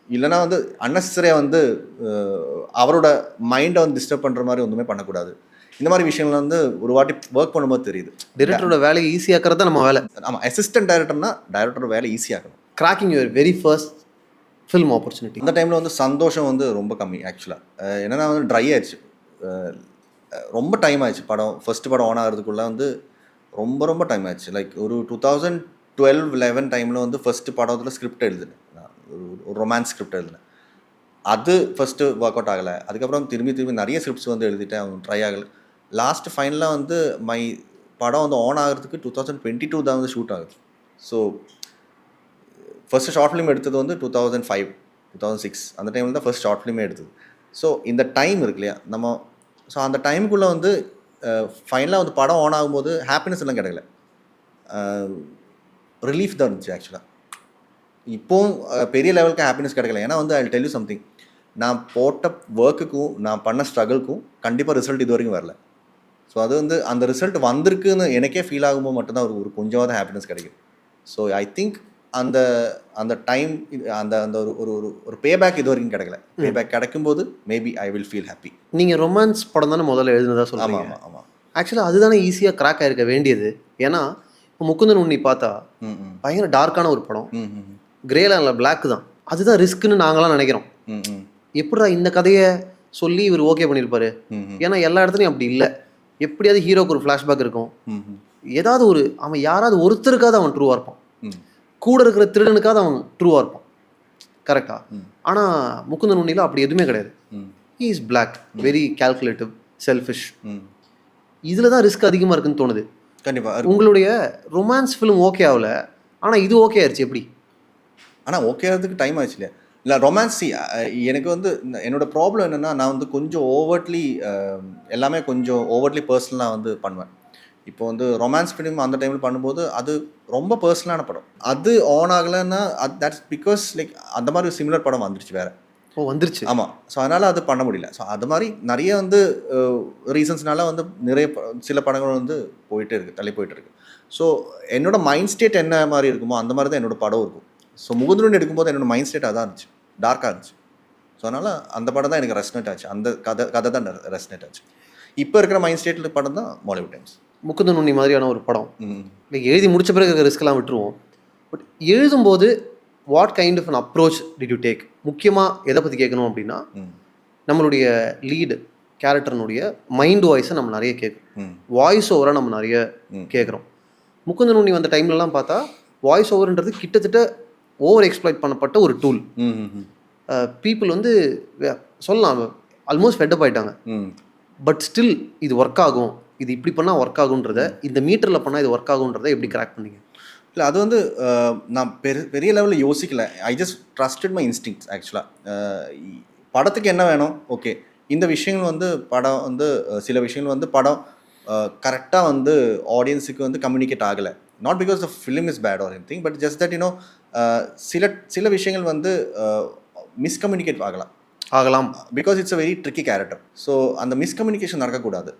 இல்லைனா வந்து அன்னெசரியாக வந்து அவரோட மைண்டை வந்து டிஸ்டர்ப் பண்ணுற மாதிரி ஒன்றுமே பண்ணக்கூடாது. இந்த மாதிரி விஷயங்கள் வந்து ஒரு வாட்டி ஒர்க் பண்ணும்போது தெரியுது. டைரக்டரோட வேலையை ஈஸியாக்கிறது தான் நம்ம வேலை. ஆமாம், அசிஸ்டன்ட் டைரக்டர்னா டைரக்டரோட வேலை ஈஸியாக்கணும். Cracking your very first film opportunity. அந்த டைமில் வந்து சந்தோஷம் வந்து ரொம்ப கம்மி ஆக்சுவலாக. என்னென்னா வந்து ட்ரை ஆயிடுச்சு, ரொம்ப டைம் ஆயிடுச்சு. ஃபர்ஸ்ட் படம் ஆன் ஆகிறதுக்குள்ளே வந்து ரொம்ப டைம் ஆயிடுச்சு. லைக் ஒரு 2012-11 டைமில் வந்து ஃபர்ஸ்ட் படத்தில் ஸ்கிரிப்ட் எழுதுனேன். ஒரு ரொமான்ஸ் ஸ்கிரிப்ட் எழுதுனேன். அது ஃபஸ்ட்டு ஒர்க் அவுட் ஆகலை. அதுக்கப்புறம் திரும்பி நிறைய ஸ்கிரிப்ட்ஸ் வந்து எழுதிட்டேன், அவங்க ட்ரை ஆகலை. லாஸ்ட் ஃபைனலாக வந்து படம் வந்து ஆன் ஆகிறதுக்கு 2022 தான் வந்து ஷூட் ஆகுது. ஸோ ஃபர்ஸ்ட் ஷார்ட் ஃபிலிம் எடுத்தது வந்து 2005-2006 அந்த டைமில் தான் ஃபர்ஸ்ட் ஷார்ட் ஃபிலிமே எடுத்தது. ஸோ இந்த டைம் இருக்கு இல்லையா நம்ம, ஸோ அந்த டைமுக்குள்ளே வந்து ஃபைனலாக வந்து படம் ஆன் ஆகும்போது ஹாப்பினஸ் எல்லாம் கிடைக்கல, ரிலீஃப் தான் இருந்துச்சு ஆக்சுவலாக. இப்போவும் பெரிய லெவலுக்கு ஹாப்பினஸ் கிடைக்கல. ஏன்னா வந்து I will tell you something, நான் போட்ட ஒர்க்குக்கும் நான் பண்ண ஸ்ட்ரகிள்க்கும் கண்டிப்பாக ரிசல்ட் இது வரைக்கும் வரல. ஸோ அது வந்து அந்த ரிசல்ட் வந்திருக்குன்னு எனக்கே ஃபீல் ஆகும்போது மட்டும்தான் ஒரு கொஞ்சமாவது ஹாப்பினஸ் கிடைக்கும். ஸோ ஐ திங்க் அந்த டைம் அந்த ஒரு பேபேக் இது வரைக்கும் கிடைக்கல. பேபேக் கிடைக்கும்போது maybe I will feel happy. நீங்கள் ரொமான்ஸ் படம் தானே முதல்ல எழுதுனதா சொல்லுவாங்க. ஆமாம். ஆக்சுவலாக அதுதானே ஈஸியாக கிராக் ஆகிருக்க வேண்டியது. ஏன்னா இப்போ முகுந்தன் உன்னி பார்த்தா பயங்கர டார்க்கான ஒரு படம், கிரேல பிளாக் தான். அதுதான் ரிஸ்க்குன்னு நாங்களாம் நினைக்கிறோம். எப்படிடா இந்த கதையை சொல்லி இவர் ஓகே பண்ணியிருப்பாரு? ஏன்னா எல்லா இடத்துலையும் அப்படி இல்லை. எப்படியாவது ஹீரோக்கு ஒரு ஃப்ளாஷ்பேக் இருக்கும், ஏதாவது அவன் யாராவது ஒருத்தருக்காவது அவன் ட்ரூவாக இருப்பான், கூட இருக்கிற திருடனுக்காவது அவன் ட்ரூவாக இருப்பான். கரெக்டா? ஆனால் முகுந்தன் உன்னியில் அப்படி எதுவுமே கிடையாது. He is black, very calculative, selfish. இதில் தான் ரிஸ்க் அதிகமாக இருக்குன்னு தோணுது. கண்டிப்பாக. உங்களுடைய ரொமான்ஸ் ஃபிலிம் ஓகே ஆகல, ஆனால் இது ஓகே ஆயிடுச்சு. எப்படி? ஆனால் ஓகே ஆகிறதுக்கு டைம் ஆச்சு இல்லையா. இல்லை ரொமான்ஸ் எனக்கு வந்து என்னோட ப்ராப்ளம் என்னென்னா, நான் வந்து கொஞ்சம் ஓவர்ட்லி எல்லாமே கொஞ்சம் ஓவர்ட்லி பர்சனலாக வந்து பண்ணுவேன். இப்போ வந்து ரொமான்ஸ் ஃபிலிம் அந்த டைமில் பண்ணும்போது அது ரொம்ப பர்சனலான படம். அது ஆன் ஆகலைன்னா தட்ஸ் பிகாஸ் லைக் அந்த மாதிரி ஒரு சிமிலர் படம் வந்துருச்சு வேறு. வந்துருச்சு. ஆமாம். ஸோ அதனால் அது பண்ண முடியல. ஸோ அது மாதிரி நிறைய வந்து ரீசன்ஸ்னால வந்து நிறைய சில படங்கள் வந்து போயிட்டே இருக்குது, தள்ளி போயிட்டு இருக்கு. ஸோ என்னோட மைண்ட் ஸ்டேட் என்ன மாதிரி இருக்குமோ அந்த மாதிரி தான் என்னோட படம் இருக்கும். ஸோ முகுந்தன் எடுக்கும்போது என்னோட மைண்ட் ஸ்டேட் அதான் இருந்துச்சு, டார்க்காக இருந்துச்சு. ஸோ அதனால் அந்த படம் தான் எனக்கு ரெஸ்னேட் ஆச்சு, அந்த கதை தான் ரெஸ்னேட் ஆச்சு. இப்போ இருக்கிற மைண்ட் ஸ்டேட்டில் படம் தான் மாலிவுட் டைம்ஸ். முகுந்தன் உன்னி மாதிரியான ஒரு படம் எழுதி முடிச்ச பிறகு ரிஸ்க்லாம் விட்டுருவோம். பட் எழுதும்போது what kind of an approach did you take? முக்கியமாக எதை பற்றி கேட்கணும் அப்படின்னா, நம்மளுடைய லீடு கேரக்டர்னுடைய மைண்ட் வாய்ஸை நம்ம நிறைய கேட்குறோம், வாய்ஸ் ஓவரை நம்ம நிறைய கேட்குறோம். முகுந்தன் உன்னி வந்த டைம்லலாம் பார்த்தா வாய்ஸ் ஓவர்ன்றது கிட்டத்தட்ட ஓவர் எக்ஸ்ப்ளாய்ட் பண்ணப்பட்ட ஒரு டூல். பீப்புள் வந்து சொல்லலாம் ஆல்மோஸ்ட் ஃபெட்டப் ஆகிட்டாங்க. பட் ஸ்டில் இது ஒர்க் ஆகும், இது இப்படி பண்ணால் ஒர்க் ஆகுன்றத, இந்த மீட்டரில் பண்ணால் இது ஒர்க் ஆகுன்றதை எப்படி கிராக் பண்ணீங்க? இல்லை அது வந்து நான் பெரிய லெவலில் யோசிக்கல. I just trusted my instincts. ஆக்சுவலாக படத்துக்கு என்ன வேணும், ஓகே இந்த விஷயங்கள் வந்து படம் வந்து சில விஷயங்கள் வந்து படம் கரெக்டாக வந்து ஆடியன்ஸுக்கு வந்து கம்யூனிகேட் ஆகலை. Not because the film is bad or anything, but just that சில விஷயங்கள் வந்து மிஸ்கம்யூனிகேட் ஆகலாம். Because it's a very tricky character. So அந்த மிஸ்கம்யூனிகேஷன் நடக்கக்கூடாது.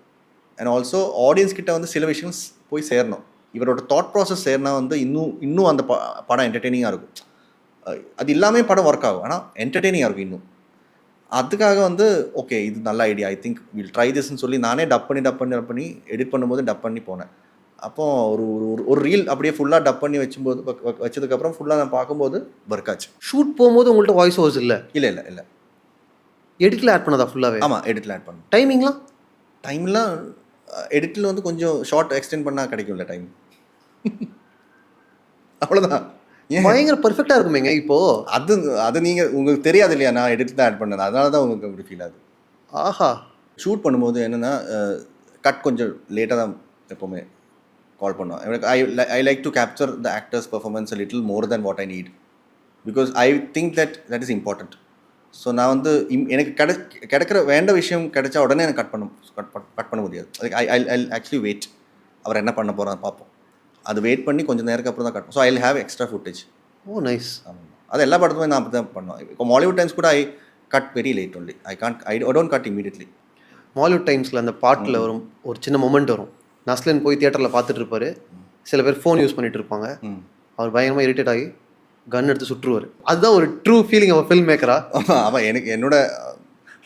அண்ட் ஆல்சோ ஆடியன்ஸ் கிட்ட வந்து சில விஷயங்கள் போய் சேரணும். இவரோட தாட் ப்ராசஸ் சேர்னா வந்து இன்னும் அந்த படம் என்டர்டெய்னிங்காக இருக்கும். அது இல்லாமல் படம் ஒர்க் ஆகும், ஆனால் என்டர்டெய்னிங்காக இருக்கும் இன்னும். அதுக்காக வந்து ஓகே இது நல்ல idea, I think will try திஸ்ன்னு சொல்லி நானே டப் பண்ணி எடிட் பண்ணும்போது டப் பண்ணி போனேன். அப்போ ஒரு ரீல் அப்படியே ஃபுல்லாக டப் பண்ணி வச்சதுக்கப்புறம் ஃபுல்லாக நான் பார்க்கும்போது ஒர்க் ஆச்சு. ஷூட் போகும்போது உங்கள்கிட்ட வாய்ஸ் ஓவர்ஸ் இல்லை? இல்லை எடிட்டில் ஆட் பண்ணதா ஃபுல்லாகவே? ஆமாம், எடிட்டில் ஆட் பண்ணேன். டைம்லாம் எடிட்டில் வந்து கொஞ்சம் ஷார்ட் எக்ஸ்டெண்ட் பண்ணால் கிடைக்கும்ல டைம். அவ்வளோதான். பயங்கர பர்ஃபெக்டாக இருக்குமேங்க. இப்போது அது நீங்கள் உங்களுக்கு தெரியாது இல்லையா, நான் எடிட் தான் ஆட் பண்ணேன், அதனால தான் உங்களுக்கு அப்படி ஃபீல் ஆகுது. ஆஹா. ஷூட் பண்ணும்போது என்னென்னா கட் கொஞ்சம் லேட்டாக தான் எப்போவுமே கால் பண்ணுவேன். எனக்கு I like to capture the actors performance a little more then what I need, because I think that is important. So நான் வந்து எனக்கு கிடைக்கிற வேண்ட விஷயம் கிடைச்சா உடனே எனக்கு கட் பண்ண முடியாது. லைக் ஐ ஆக்சுவலி வெயிட், அவர் என்ன பண்ண போகிறான்னு பார்ப்போம். அது வெயிட் பண்ணி கொஞ்சம் நேரத்துக்கு அப்புறம் தான் cut. So I will have extra footage. O nice. ஆமாம், அது எல்லா படத்துமே நான் அப்படி தான் பண்ணுவேன். இப்போ மாலிவுட் டைம்ஸ் கூட I cut very late only. I don't cut immediately. Mollywood டைம்ஸில் அந்த பாட்டில் வரும் ஒரு சின்ன மொமெண்ட் வரும். நஸ்லின் போய் தியேட்டரில் பார்த்துட்டு இருப்பார், சில பேர் ஃபோன் யூஸ் பண்ணிட்டு இருப்பாங்க, அவர் பயங்கரமாக இரிட்டேட் ஆகி கன் எடுத்து சுற்றுவார். அதுதான் ஒரு ட்ரூ ஃபீலிங் ஆஃப் ஃபில்ம் மேக்கரா? அவன் என்னோட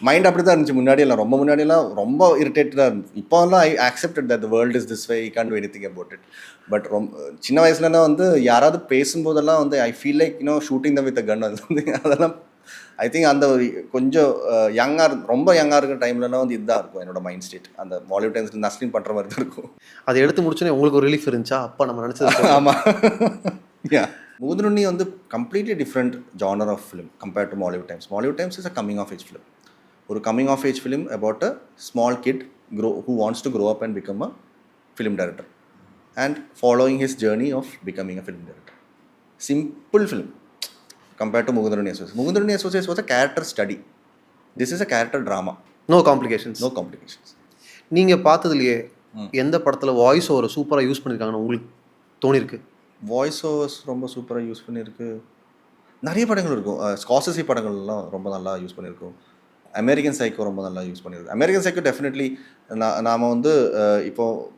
மைண்ட் அப்படி தான் இருந்துச்சு முன்னாடியெல்லாம். ரொம்ப முன்னாடியெல்லாம் ரொம்ப இரிட்டேட்டடாக இருந்துச்சு. இப்போலாம் I accepted that the world is this way, I can't do anything about it. But சின்ன வயசுலலாம் வந்து யாராவது பேசும்போதெல்லாம் வந்து I feel like shooting them with a gun. அதெல்லாம் ஐ திங்க் அந்த கொஞ்சம் ரொம்ப யங்காக இருக்கிற டைம்லலாம் வந்து இதுதான் இருக்கும் என்னோட மைண்ட் ஸ்டேட். அந்த மாலிவுட் டைம்ஸில் நஸ்லின் பண்ணுற மாதிரி தான் இருக்கும். அதை எடுத்து முடிச்சோன்னே உங்களுக்கு ஒரு ரிலீஃப் இருந்துச்சா? அப்போ நம்ம நினச்சது. ஆமாம். முகுந்தன் உன்னி வந்து completely different genre of film compared to Mollywood Times. Mollywood Times is a coming of age film. ஒரு coming of age film about a small kid who wants to grow up and become a film director and following his journey of becoming a film director. Simple film compared to Mugundan Unni Associates. Mugundan Unni Associates was a character study. This is a character drama. No complications. நீங்கள் பார்த்ததுலையே எந்த படத்தில் voice ஓவரை சூப்பராக use பண்ணியிருக்காங்கன்னு உங்களுக்கு தோணிருக்கு? Voice overs ரொம்ப சூப்பராக use பண்ணியிருக்கு நிறைய படங்கள் இருக்கும். ஸ்கார்செஸி படங்கள்லாம் ரொம்ப நல்லா யூஸ் பண்ணியிருக்கோம். அமெரிக்கன் சைக்கோ ரொம்ப நல்லா யூஸ் பண்ணியிருக்கோம். அமெரிக்கன் சைக்கோ டெஃபினெட்லி நாம் வந்து இப்போது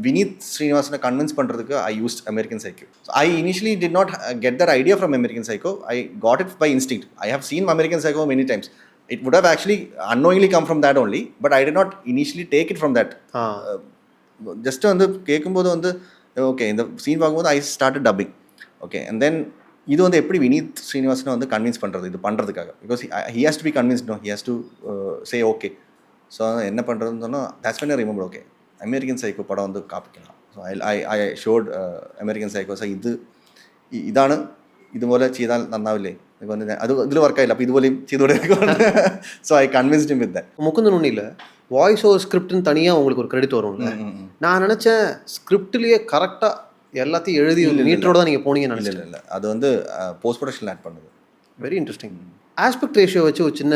வினீத் ஸ்ரீனிவாசனை கன்வின்ஸ் பண்ணுறதுக்கு I used American Psycho. I initially did not get that idea from American Psycho. I got it by instinct. I have seen American Psycho many times. It would have actually unknowingly come from that only, but I did not initially take it from that. Just வந்து கேட்கும்போது வந்து okay இந்த scene பார்க்கும்போது I started dubbing. Okay and then இது வந்து எப்படி வினீத் ஸ்ரீனிவாசனை வந்து convince பண்ணுறது இது பண்ணுறதுக்காக, because he has to be convinced, no he has to say okay. So என்ன பண்ணுறதுன்னு சொன்னால் that's when I remember okay American Psycho படம் வந்து காப்பிக்கலாம். So I shot American Psycho. So ഇതാണ് ഇതുപോലെ ചെയ്താൽ നന്നാവില്ലേ, അത് ഇതിൽ വർക്കായില്ല, അപ്പോൾ ഇതുപോലെ ചെയ്തുകൂടെ. So I convinced him with that. Mukundan உன்னியில் வாய்ஸ் ஓவர் ஸ்கிரிப்ட்னு தனியாக உங்களுக்கு ஒரு கிரெடிட் வரும்ல. நான் நினச்சேன் ஸ்கிரிப்ட்லேயே கரெக்டாக எல்லாத்தையும் எழுதி மீட்டரோட தான் நீங்கள் போனீங்கன்னு இல்லை நினைச்சேன். இல்லை அது வந்து போஸ்ட் ப்ரொடக்ஷன் ஆட் பண்ணுது. Very interesting. ஆஸ்பெக்ட் ரேஷியோ வச்சு ஒரு சின்ன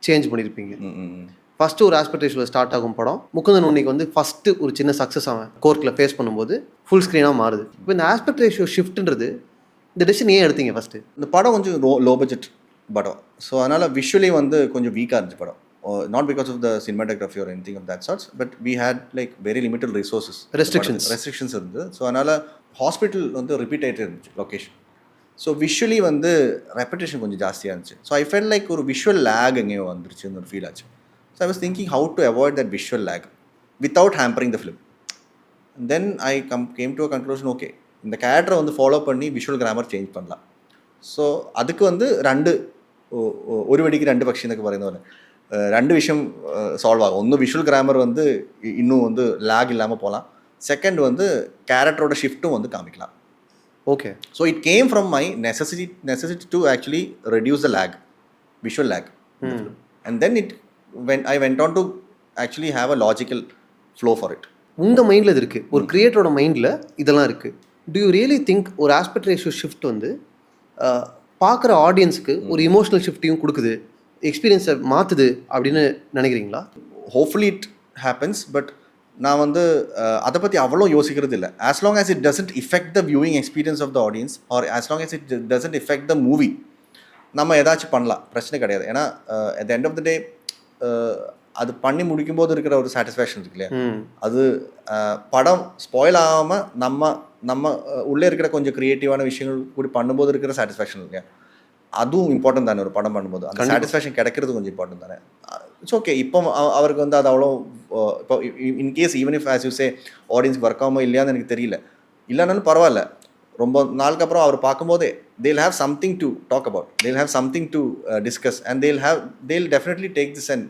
சேஞ்ச் பண்ணியிருப்பீங்க. ஃபஸ்ட்டு ஒரு ஆஸ்பெக்ட் ரேஷியோவில் ஸ்டார்ட் ஆகும் படம் முகுந்தன் உன்னிக்கு வந்து ஃபஸ்ட்டு ஒரு சின்ன சக்ஸஸ் அவன் கோர்ட்டில் ஃபேஸ் பண்ணும்போது ஃபுல் ஸ்க்ரீனாக மாறுது. இப்போ இந்த ஆஸ்பெக்ட் ரேஷியோ ஷிஃப்ட்ன்றது இந்த டெசிஷன் ஏன் எடுத்தீங்க ஃபஸ்ட்டு? இந்த படம் கொஞ்சம் லோ பட்ஜெட் படம். ஸோ அதனால் விஷுவலி வந்து கொஞ்சம் வீக்காக இருந்துச்சு படம். Not because of the cinematography or anything of that sorts, but we had like very limited resources, restrictions இருந்தது. ஸோ அதனால் ஹாஸ்பிட்டல் வந்து ரிப்பீட் ஆகிட்டே இருந்துச்சு லொக்கேஷன். ஸோ விஷுவலி வந்து ரெப்படேஷன் கொஞ்சம் ஜாஸ்தியாக இருந்துச்சு. ஸோ ஐ ஃபெல் லைக் ஒரு விஷுவல் லேக் எங்கேயோ வந்துருச்சுன்னு ஒரு ஃபீல் ஆச்சு. So I was thinking how to avoid that visual lag without hampering the film. Then I came to a conclusion, okay இந்த கேரக்டரை வந்து ஃபாலோ பண்ணி விஷுவல் கிராமர் ചേഞ്ച് பண்ணலாம். ஸோ அதுக்கு வந்து ഒരു വെടിക്ക് രണ്ട് പക്ഷി എന്നൊക്കെ പറയുന്ന പോലെ രണ്ട് വിഷയം സോൾവ് ആകും. ഒന്ന് വിഷ്വൽ ഗ്രാമർ வந்து இன்னும் வந்து லேக் இல்லாமல் போகலாம். செகண்ட் வந்து கேரக்டரோட ஷிஃப்ட்டும் வந்து காமிக்கலாம். Okay. So it came from my necessity to actually reduce the lag, visual lag. And then I went on to actually have a logical flow for it. உங்கள் மைண்டில் இது இருக்குது, ஒரு கிரியேட்டரோட மைண்டில் இதெல்லாம் இருக்குது. டு யூ ரியலி திங்க் ஒரு ஆஸ்பெக்ட் ரேஷியோ ஷிஃப்ட் வந்து பார்க்குற ஆடியன்ஸுக்கு ஒரு இமோஷனல் ஷிஃப்ட்டையும் கொடுக்குது, எக்ஸ்பீரியன்ஸை மாற்றுது அப்படின்னு நினைக்கிறீங்களா? Hopefully it happens. பட் நான் வந்து அதை பற்றி அவ்வளோ யோசிக்கிறது இல்லை. As long as it doesn't affect the viewing experience of the audience or as long as it doesn't affect the movie, நம்ம ஏதாச்சும் பண்ணலாம், பிரச்சனை கிடையாது. ஏன்னா at the end of the day அது பண்ணி முடிக்கும்போது இருக்கிற ஒரு சாட்டிஸ்ஃபேக்ஷன் இருக்கு இல்லையா, அது படம் ஸ்பாயில் ஆகாமல் நம்ம உள்ளே இருக்கிற கொஞ்சம் க்ரியேட்டிவான விஷயங்கள் கூடி பண்ணும்போது இருக்கிற சாட்டிஸ்ஃபேக்ஷன் இல்லையா, அதுவும் இம்பார்ட்டன்ட் தானே. ஒரு படம் பண்ணும்போது அந்த சாட்டிஸ்ஃபேக்ஷன் கிடைக்கிறது கொஞ்சம் இம்பார்ட்டன்ட் தானே. It's okay. இப்போ அவருக்கு வந்து அது அவ்வளோ இப்போ in case even if as you say ஆடியன்ஸ்க்கு ஒர்க் ஆகாமல் இல்லையான்னு எனக்கு தெரியல, இல்லைனாலும் பரவாயில்ல. ரொம்ப நாளுக்கு அப்புறம் அவர் பார்க்கும்போதே they'll have something to talk about, they'll have something to discuss, and they'll definitely take this and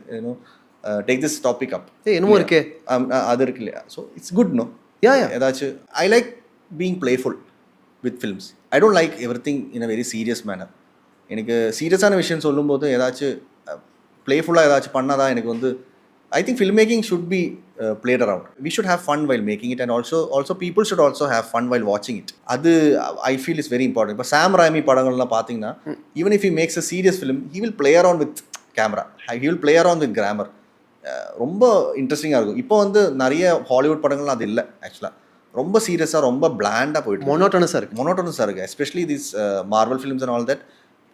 take this topic up. என்னமோ இருக்கே அது இருக்கு இல்லையா. So it's good. நோ ஏதாச்சும் I like being playful with films. I don't like everything in a very serious manner. எனக்கு சீரியஸான விஷயம் சொல்லும்போது ஏதாச்சும் பிளேஃபுல்லாக ஏதாச்சும் பண்ணாதான் எனக்கு வந்து I think film making should be played around. We should have fun while making it, and also people should also have fun while watching it. அது I feel is very important. இப்போ சாம் ராமி படங்கள்லாம் பார்த்தீங்கன்னா even if he makes a serious film, he will play around with camera, he will play around with grammar. ரொம்ப இன்ட்ரெஸ்டிங்காக இருக்கும். இப்போ வந்து நிறைய ஹாலிவுட் படங்கள்லாம் அது இல்லை ஆக்சுவலாக. ரொம்ப சீரியஸாக ரொம்ப பிளாண்டாக போயிட்டு மொனோட்டனஸாக இருக்குது. Especially this Marvel films and all that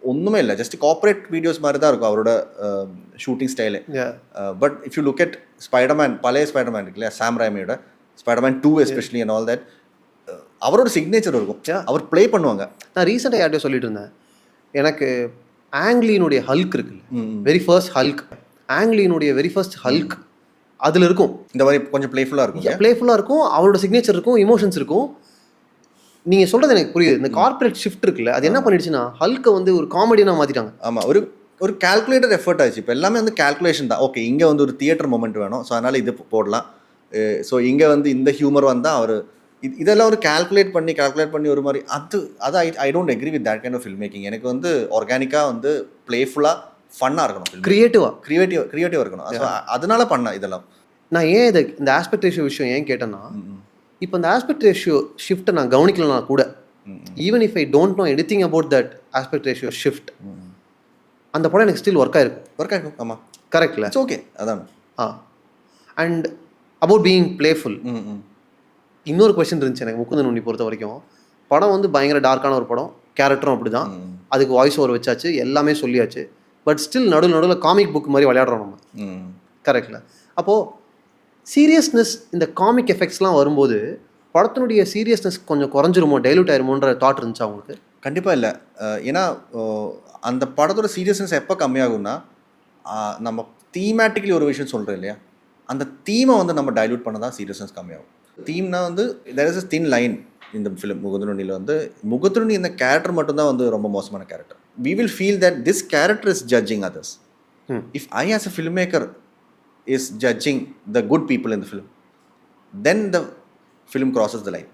ஒன்றுமே இல்லை, ஜஸ்ட் கார்ப்பரேட் வீடியோஸ் மாதிரி தான் இருக்கும் அவரோட shooting style. But if you look at Spiderman, பழைய ஸ்பைடர்மேன் இருக்கு இல்லையா, சாம் ராமியோட Spiderman 2 especially and all that, அவரோட சிக்னேச்சர் இருக்கும், அவர் ப்ளே பண்ணுவாங்க. நான் ரீசெண்டாக யார்கிட்ட சொல்லிட்டு இருந்தேன், எனக்கு ஆங்லியினுடைய ஹல்க் இருக்குல்ல, வெரி ஃபர்ஸ்ட் ஹல்க், ஆங்லியினுடைய வெரி ஃபர்ஸ்ட் ஹல்க் அதில் இருக்கும். இந்த மாதிரி கொஞ்சம் ப்ளேஃபுல்லாக இருக்கும், அவரோட சிக்னேச்சர் இருக்கும், இமோஷன்ஸ் இருக்கும். நீங்கள் சொல்கிறது எனக்கு புரியுது. இந்த கார்பரேட் ஷிஃப்ட் இருக்குல்ல, அது என்ன பண்ணிடுச்சுன்னா ஹல்க்கை வந்து ஒரு காமெடியாக மாற்றிட்டாங்க. ஆமாம், ஒரு கால்குலேட்டர் எஃபர்ட் ஆச்சு. இப்போ எல்லாமே வந்து கால்குலேஷன் தான். ஓகே, இங்கே வந்து ஒரு தியேட்டர் மொமெண்ட் வேணும், ஸோ அதனால் இது போடலாம். ஸோ இங்கே வந்து இந்த ஹியூமர் வந்தால் அவர் இதெல்லாம் ஒரு கால்குலேட் பண்ணி ஒரு மாதிரி அது I don't agree with that kind of filmmaking. எனக்கு வந்து ஆர்கானிக்காக வந்து பிளேஃபுல்லாக ஃபன்னாக இருக்கணும், கிரியேட்டிவாக இருக்கணும். ஸோ அதனால பண்ண இதெல்லாம். நான் ஏன் இந்த ஆஸ்பெக்ட் ரேஷியோ விஷயம் ஏன் கேட்டேன்னா, இப்போ இந்த ஆஸ்பெக்ட் ரேஷியோ ஷிஃப்ட்டை நான் கவனிக்கலனா கூட, even if I don't know anything about that aspect ratio shift, அந்த படம் எனக்கு ஸ்டில் ஒர்க் ஆயிருக்கும். ஆமாம், கரெக்ட்ல. It's okay. அதான். அண்ட் அபவுட் பீயிங் பிளேஃபுல், இன்னொரு கொஸ்டின் இருந்துச்சு எனக்கு முகுந்தன் உன்னி பொறுத்த வரைக்கும். படம் வந்து பயங்கர டார்க்கான ஒரு படம், கேரக்டரும் அப்படி தான், அதுக்கு வாய்ஸ் ஓவர் வச்சாச்சு, எல்லாமே சொல்லியாச்சு. பட் ஸ்டில் நடுவில் காமிக் புக் மாதிரி விளையாடுறோம் நம்ம. கரெக்ட்ல. அப்போது சீரியஸ்னஸ், இந்த காமிக் எஃபெக்ட்ஸ்லாம் வரும்போது படத்தினுடைய சீரியஸ்னஸ் கொஞ்சம் குறைஞ்சிருமோ, டைலூட் ஆயிருமோன்ற தாட் இருந்துச்சு அவங்களுக்கு? கண்டிப்பாக இல்லை. ஏன்னா அந்த படத்தோட சீரியஸ்னஸ் எப்போ கம்மியாகும்னா, நம்ம தீமேட்டிக்கலி ஒரு விஷயம் சொல்கிறோம் இல்லையா, அந்த தீமை வந்து நம்ம டைலூட் பண்ண தான் சீரியஸ்னஸ் கம்மியாகும். தீம்னா வந்து there is a thin line இந்த ஃபிலிம். முகுந்தனுனியில் வந்து முகுந்தனுனி இந்த கேரக்டர் மட்டும்தான் வந்து ரொம்ப மோசமான character. We will feel that this character is judging others. If I as a filmmaker is judging the good people in the film, then the film crosses the line.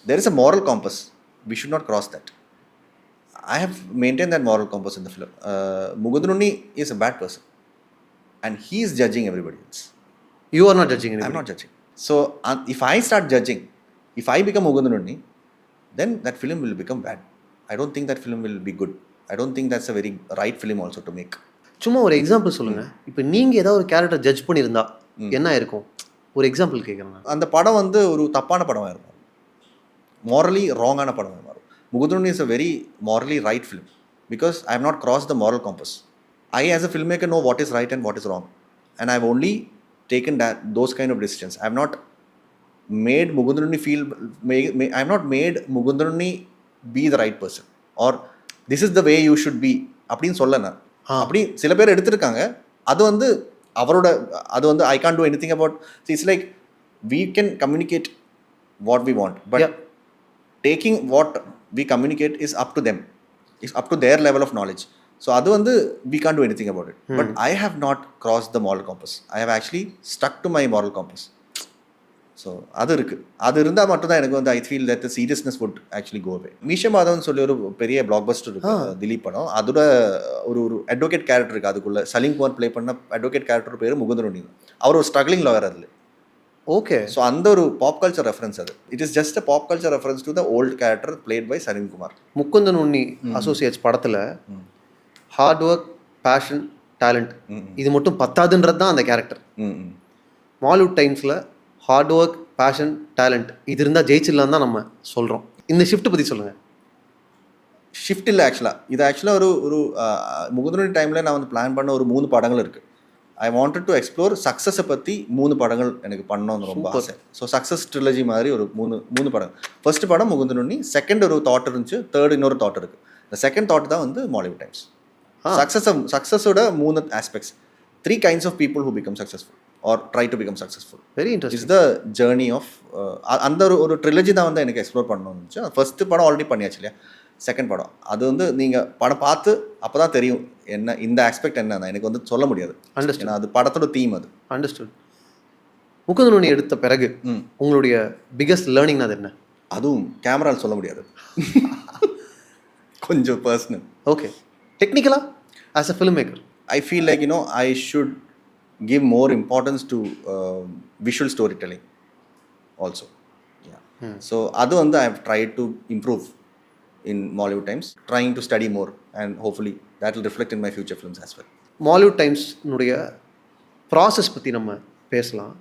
There is a moral compass. We should not cross that. I have maintained that moral compass in the film. Mugundanuni is a bad person, and he is judging everybody else. You are not judging anybody. I am not judging. So if I start judging, If I become Mugundunni, then that film will become bad. I don't think that film will be good. I don't think that's a very right film also to make. சும்மா ஒரு example சொல்லுங்கள். இப்போ நீங்கள் ஏதாவது ஒரு character judge பண்ணியிருந்தா என்ன இருக்கும்? ஒரு எக்ஸாம்பிள் கேட்குறேன். அந்த படம் வந்து ஒரு தப்பான படமாக இருக்கும், மாரலி ராங்கான படமாக மாறும். Mugundunni is a very morally right film because I have not crossed the moral compass. I as a filmmaker know what is right and what is wrong, and I have only taken those kind of decisions. I have not made Mugundunni feel, I have not made Mugundunni be the right person or this is the way you should be அப்படின்னு சொல்லணும். அப்படி சில பேர் எடுத்திருக்காங்க. அது வந்து அவரோட, அது வந்து I can't do anything about. It's like we can communicate what we want, but taking what we communicate is up to them. It's up to their level of knowledge. So அது வந்து we can't do anything about it. But I have not crossed the moral compass. I have actually stuck to my moral compass. So அது இருக்குது. அது இருந்தால் மட்டும்தான் எனக்கு வந்து I feel that the seriousness would actually go away. Meesha Madhavan சொல்லி ஒரு பெரிய பிளாக் பஸ்டர் இருக்கு திலீப் படம். அதோட ஒரு அட்வொகேட் கேரக்டர் இருக்குது. அதுக்குள்ளே சலீம் குமார் ப்ளே பண்ண அட்வொகேட் கேரக்டர் பேர் Mugundunni. அவர் ஒரு ஸ்ட்ரகிளிங் லாயர் அதில். ஓகே. ஸோ அந்த ஒரு பாப் கல்ச்சர் ரெஃபரன்ஸ் அது. It is just a pop culture reference to the old character played by Salim Kumar. Mugundunni associates படத்தில் ஹார்ட் ஒர்க், பேஷன், டேலண்ட் இது மட்டும் பத்தாதுன்றது தான் அந்த கேரக்டர். மாலிவுட் டைம்ஸில் ஹார்ட் ஒர்க், பேஷன், டேலண்ட் இது இருந்தால் ஜெயிச்சிடலாம் தான் நம்ம சொல்கிறோம். இந்த ஷிஃப்ட் பற்றி சொல்லுங்கள். ஷிஃப்ட் இல்லை ஆக்சுவலாக. இது ஆக்சுவலாக ஒரு Mugundunni டைமில் நான் வந்து பிளான் பண்ண ஒரு 3 படங்கள் இருக்குது. ஐ வாண்டட் டு எக்ஸ்ப்ளோர் சக்ஸஸை பற்றி 3 படங்கள் எனக்கு பண்ணணும்னு ரொம்ப ஆசை. ஸோ சக்ஸஸ் ட்ரிலஜி மாதிரி ஒரு 3 படம். ஃபர்ஸ்ட் படம் Mugundunni, செகண்ட் ஒரு தாட் இருந்துச்சு, தேர்ட் இன்னொரு தாட் இருக்குது. இந்த செகண்ட் தாட் தான் வந்து மாலிவுட் டைம்ஸ். சக்ஸஸோட 3 aspects, 3 kinds of people who become successful or try to become successful. Very interesting. It's the journey of அந்த ஒரு ட்ரிலஜி தான் வந்து எனக்கு எக்ஸ்ப்ளோர் பண்ணணும்னு இருந்துச்சு. ஃபர்ஸ்ட் படம் ஆல்ரெடி பண்ணியாச்சு இல்லையா, செகண்ட் படம் அது வந்து நீங்கள் படம் பார்த்து அப்போ தான் தெரியும் என்ன இந்த ஆஸ்பெக்ட் என்ன எனக்கு வந்து சொல்ல முடியாது. ஏன்னா அது படத்தோட தீம் அது. அண்டர்ஸ்டுட். Mugundunni எடுத்த பிறகு உங்களுடைய பிகெஸ்ட் லேர்னிங் அது என்ன? அதுவும் கேமராவில் சொல்ல முடியாது, கொஞ்சம் பர்சனல். ஓகே. டெக்னிக்கலாக as a film maker I feel like, I should give more importance to visual storytelling also. Yeah. So adu and I have tried to improve in Mollywood Times, trying to study more, and hopefully that will reflect in my future films as well. Mollywood Times nudiya process பத்தி நம்ம பேசலாம்.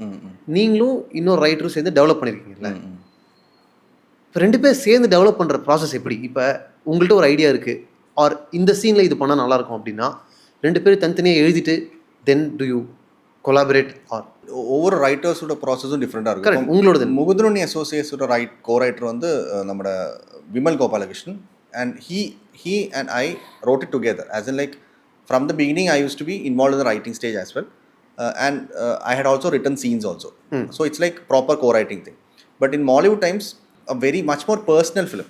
நீங்களும் இன்னொரு ரைட்டரும் சேர்ந்து develop பண்ணியிருக்கீங்கல்ல, இப்போ 2 பேர் சேர்ந்து develop பண்ணுற ப்ராசஸ் எப்படி? இப்போ உங்கள்கிட்ட ஒரு ஐடியா இருக்குது, ஆர் இந்த சீனில் இது பண்ணால் நல்லாயிருக்கும் அப்படின்னா 2 பேரும் தனித்தனியாக எழுதிட்டு then to you collaborate? R ஒவ்வொரு ரைட்டர்ஸோட ப்ராசஸும் டிஃப்ரெண்ட்டாக இருக்கும். கரெக்ட். உங்களோட Mugundunni அசோசியேட்ஸோட கோ-ரைட்டர் வந்து நம்மளோட Vimal Gopalakrishnan, and he and I wrote it together, as in like from the beginning I used to be involved in the writing stage as well, and I had also written scenes also. So it's like proper co-writing thing. But in Mollywood Times a very much more personal film.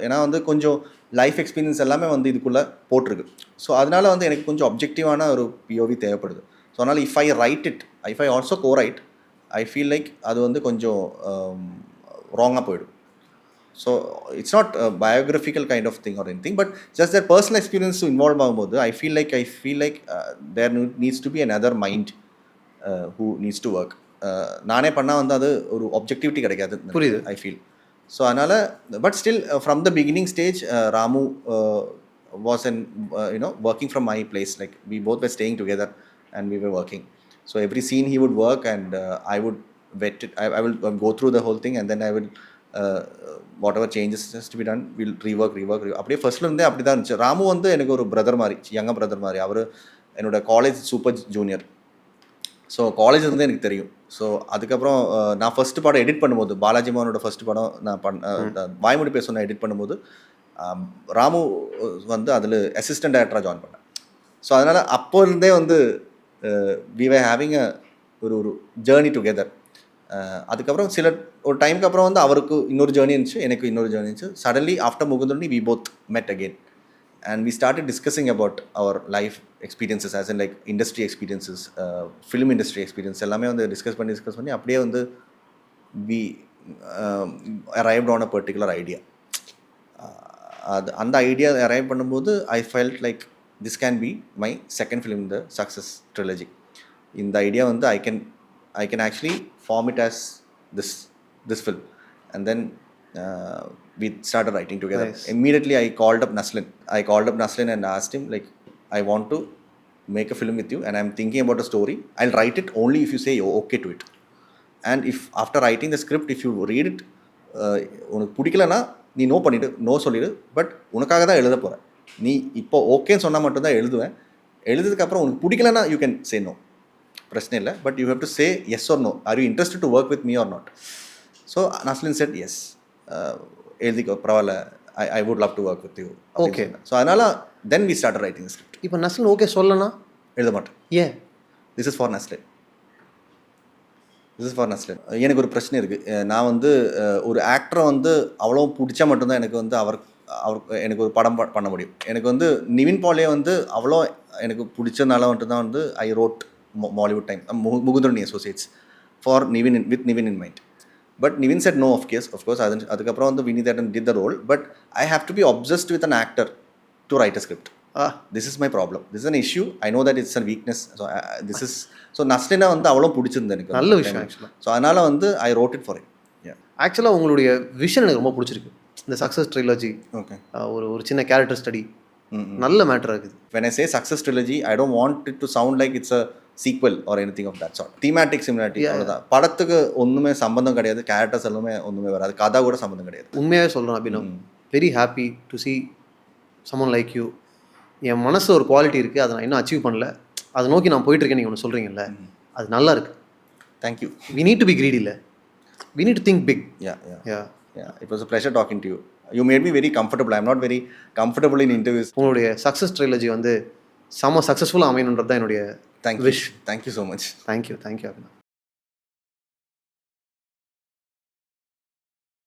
ஏன்னா வந்து கொஞ்சம் life experience எல்லாமே வந்து இதுக்குள்ளே போட்டிருக்கு. So அதனால் வந்து எனக்கு கொஞ்சம் அப்ஜெக்டிவான ஒரு பிஓவி தேவைப்படுது. ஸோ அதனால் if I also cowrite, I feel like அது வந்து கொஞ்சம் ராங்காக போயிடும். So it's not biographical kind of thing or anything, but just that personal experience involve ஆகும்போது I feel like there needs to be another mind who needs to work. நானே பண்ணால் வந்து அது ஒரு ஆப்ஜெக்டிவிட்டி கிடைக்காது. புரியுது. ஐ ஃபீல் ஸோ அதனால், but still from the beginning stage Ramu was an working from my place, like we both were staying together and we were working. So every scene he would work and I would vet it. I will go through the whole thing and then I will whatever changes has to be done, we'll rework. அப்படியே ஃபர்ஸ்ட்ல இருந்தே அப்படி தான் இருந்துச்சு. ராமு வந்து எனக்கு ஒரு brother மாதிரி, யங்க பிரதர் மாதிரி. அவர் என்னோட college super junior. So college வந்து எனக்கு தெரியும். ஸோ அதுக்கப்புறம் நான் ஃபஸ்ட்டு படம் எடிட் பண்ணும்போது, பாலாஜி மோகனோட ஃபஸ்ட்டு படம் நான் வாய்மொழி பேச நான் எடிட் பண்ணும்போது ராமு வந்து அதில் அசிஸ்டன்ட் டைரக்டராக ஜாயின் பண்ணேன். ஸோ அதனால் அப்போ இருந்தே வந்து வி வர் ஹேவிங் ஒரு ஜேர்னி டுகெதர். அதுக்கப்புறம் ஒரு டைமுக்கு அப்புறம் வந்து அவருக்கு இன்னொரு ஜேர்னி இருந்துச்சு, எனக்கு இன்னொரு ஜேர்னி இருந்துச்சு. Suddenly after Mugundunni we both met again and we started discussing about our life experiences, as in like industry experiences, film industry experience எல்லாமே வந்து டிஸ்கஸ் பண்ணி அப்படியே வந்து we arrived on a particular idea. அந்த idea arrive பண்ணும்போது I felt like this can be my second film the success trilogy. இந்த idea வந்து I can actually form it as this film and then we started writing together. Nice. Immediately I called up Naslin and asked him, like, I want to make a film with you and I'm thinking about a story. I'll write it only if you say you're okay to it. And if after writing the script, if you read it, உனக்கு பிடிக்கலன்னா நீ no பண்ணிவிடு, no சொல்லிவிடு, but உனக்காக தான் எழுத போகிறேன், நீ இப்போ ஓகேன்னு சொன்னால் மட்டும்தான் எழுதுவேன், எழுதுறதுக்கப்புறம் உனக்கு பிடிக்கலன்னா யூ கேன் சே நோ, பிரச்சனை இல்லை, but you have to say yes or no, or you interested to work with me or not. So Naslen said yes, எழுதிக்கோ பரவாயில்ல, I would love to work with you. Okay. So அதனால் then we start writing script. இப்போ Naslen okay சொல்லனா எழுத மாட்டேன். ஏன்? This is for Naslen. எனக்கு ஒரு பிரச்சனை இருக்குது. நான் வந்து ஒரு ஆக்டரை வந்து அவ்வளோ பிடிச்சா மட்டும்தான் எனக்கு வந்து அவருக்கு எனக்கு ஒரு படம் பண்ண முடியும். எனக்கு வந்து நிவின் பாலியை வந்து அவ்வளோ எனக்கு பிடிச்சதுனால மட்டும்தான் வந்து I wrote Mollywood Time Mukundanunni associates for with Nivin in mind. But Nivin said no, of course அதுக்கப்புறம் வந்து வினிதேட்டன் did the role, but I have to be obsessed with an actor to write a script. This is my problem, this is an issue, I know that it's an weakness. This is so நஸ்லினா வந்து அவ்வளோ பிடிச்சிருந்தது எனக்கு, நல்ல விஷயம் ஆக்சுவலாக. So அதனால் வந்து I road it for it. ஆக்சுவலாக உங்களுடைய விஷன் எனக்கு ரொம்ப பிடிச்சிருக்கு. இந்த சக்ஸஸ் ட்ரிலஜி, ஓகே, ஒரு சின்ன கேரக்டர் ஸ்டடி நல்ல மேட்டர் இருக்குது. when I say success trilogy, I don't want it to sound like it's a sequel or anything of that sort. Thematic similarity அவ்வளவுதான். படத்துக்கு ஒன்றுமே சம்பந்தம் கிடையாது, கேரக்டர்ஸ் எல்லாமே ஒன்றுமே வராது, கதை கூட சம்பந்தம் கிடையாது. உண்மையாகவே சொல்கிறேன் Abhinav, very happy to see someone like you. என் மனசு ஒரு குவாலிட்டி இருக்குது, அதை நான் இன்னும் அச்சீவ் பண்ணல, அதை நோக்கி நான் போயிட்டுருக்கேன். நீங்கள் ஒன்று சொல்கிறீங்கல்ல, அது நல்லா இருக்குது. Thank you. We need to be greedy இல்லை, we need to think big. It was a pleasure talking to you. You made me very comfortable. I'm not very comfortable in interviews. உங்களுடைய சக்ஸஸ் ட்ரிலஜி வந்து செம்ம சக்ஸஸ்ஃபுல்லாக அமையணுன்றது தான் என்னுடைய wish. Thank you so much. Thank you Abhinav.